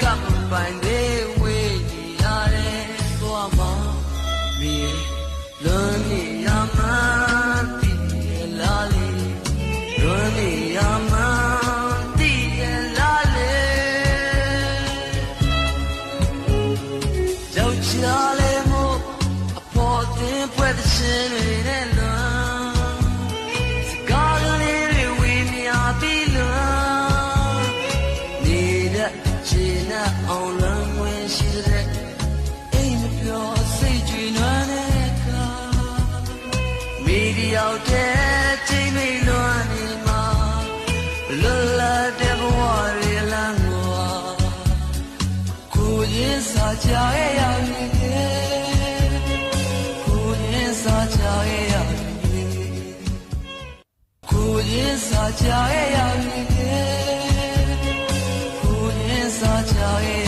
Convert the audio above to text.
ကပိုင်သေးဝေးနေရတယ်သွားမှာမြေလွန်နေရမှတည်ရလားလေလွန်နေရမှတည်ရလားလေကြောက်ချလေမို့အဖို့တင်ပွဲတဲ့ရှင်တွေနဲ့လွန်စကားကလေးတွေဝေးမြာပြီးလွန်နေတဲ့ခြေနဲ့အောင်လွန်ဝင်ရှိတဲ့အိမ်မပြောစိတ်ကြွေနွမ်းတဲ့ကမိဒီရောက်တဲ့ချိန်မိလွန်နေမှာလွတ်လပ်တဲ့ဘဝတွေလမ်းကိုရင်စားကြရဲ့ရနေကိုရင်စားကြရဲ့ရနေကိုရင်စားကြရဲ့ရနေကိုရင်စားကြရဲ့